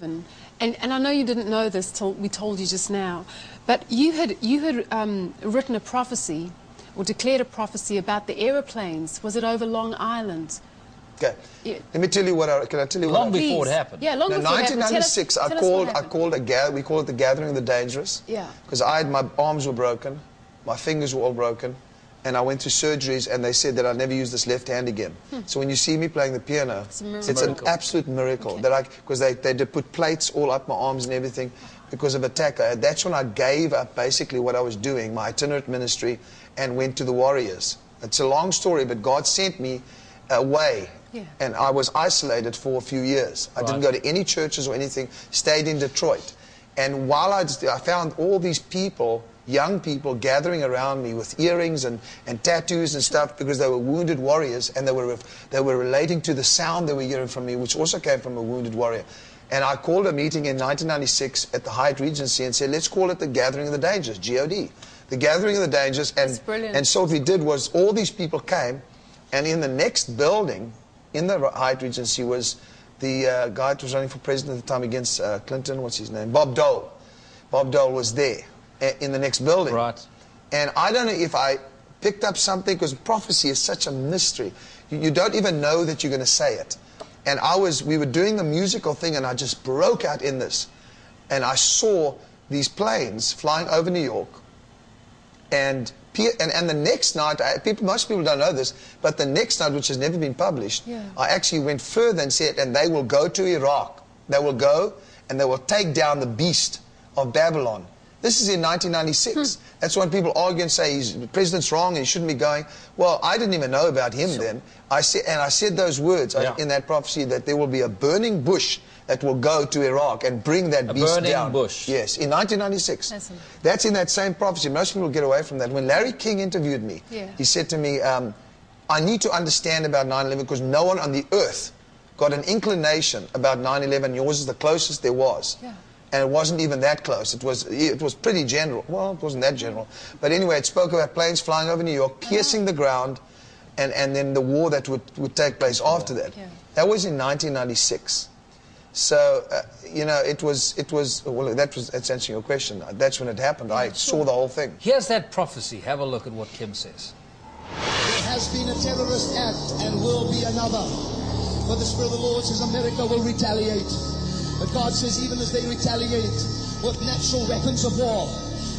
And I know you didn't know this till we told you just now, but you had written a prophecy or declared a prophecy about the aeroplanes. Was it over Long Island? Okay. Yeah. Let me tell you what can I tell you long what before it happened. Yeah, long in before it happened. 1996, Tell us I called we call it the Gathering of the Dangerous. Yeah. Because my arms were broken, my fingers were all broken, and I went through surgeries, and they said that I'd never use this left hand again. So when you see me playing the piano, it's an absolute miracle. Okay. Because they did put plates all up my arms and everything because of attack. That's when I gave up basically what I was doing, my itinerant ministry, and went to the Warriors. It's a long story, but God sent me away. Yeah. And I was isolated for a few years. I didn't go to any churches or anything, stayed in Detroit. And while I found all these people, young people, gathering around me with earrings and tattoos and stuff because they were wounded warriors, and they were relating to the sound they were hearing from me, which also came from a wounded warrior. And I called a meeting in 1996 at the Hyatt Regency and said, let's call it the Gathering of the Dangerous, G-O-D. The Gathering of the Dangerous. And so what we did was all these people came, and in the next building, in the Hyatt Regency, was the guy that was running for president at the time against Clinton, what's his name? Bob Dole. Bob Dole was there in the next building. Right. And I don't know if I picked up something, because prophecy is such a mystery. You don't even know that you're going to say it. And we were doing the musical thing, and I just broke out in this. And I saw these planes flying over New York. And the next night, most people don't know this, but the next night, which has never been published, I actually went further and said, and they will go to Iraq. They will go, and they will take down the beast of Babylon. This is in 1996. That's when people argue and say the president's wrong and he shouldn't be going. Well, I didn't even know about him then. I said those words in that prophecy, that there will be a burning bush that will go to Iraq and bring that beast down. A burning bush. Yes, in 1996. That's in that same prophecy. Most people get away from that. When Larry King interviewed me, he said to me, I need to understand about 9/11 because no one on the earth got an inclination about 9/11. Yours is the closest there was. Yeah. And it wasn't even that close. It was pretty general. Well, it wasn't that general. But anyway, it spoke about planes flying over New York, piercing the ground, and then the war that would take place after that. Yeah. That was in 1996. So, you know, well, that's answering your question. That's when it happened. I saw the whole thing. Here's that prophecy. Have a look at what Kim says. There has been a terrorist act and will be another. But the Spirit of the Lord says America will retaliate. But God says even as they retaliate with natural weapons of war,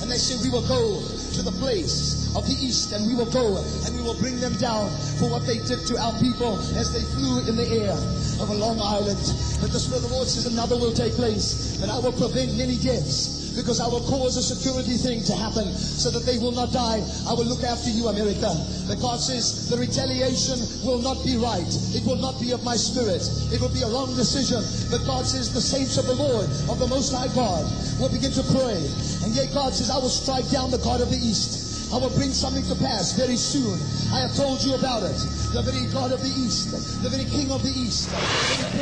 and they say we will go to the place of the east, and we will go and we will bring them down for what they did to our people as they flew in the air over Long Island. But the Spirit of the Lord says another will take place, and I will prevent many deaths, because I will cause a security thing to happen so that they will not die. I will look after you, America. But God says the retaliation will not be right. It will not be of my spirit. It will be a wrong decision. But God says the saints of the Lord, of the Most High God, will begin to pray. And yet God says, I will strike down the God of the East. I will bring something to pass very soon. I have told you about it. The very God of the East, the very King of the East.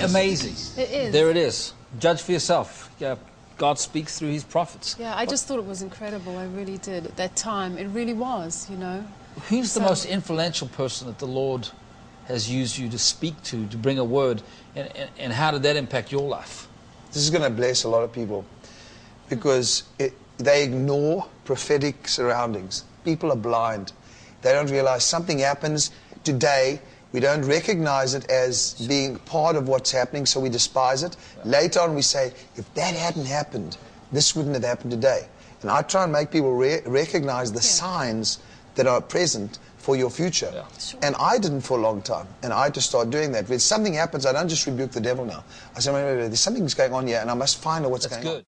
Amazing. It is. There it is. Judge for yourself. Yeah. God speaks through his prophets. Yeah, I just thought it was incredible. I really did. At that time, it really was, you know. Who's the most influential person that the Lord has used you to speak to bring a word, and how did that impact your life? This is going to bless a lot of people, because they ignore prophetic surroundings. People are blind. They don't realize something happens today. We don't recognize it as being part of what's happening, so we despise it. Later on we say, if that hadn't happened, this wouldn't have happened today. And I try and make people recognize the signs that are present for your future. Yeah. Sure. And I didn't for a long time, and I had to start doing that. When something happens, I don't just rebuke the devil now. I say, wait, there's something's going on here, and I must find out what's going on.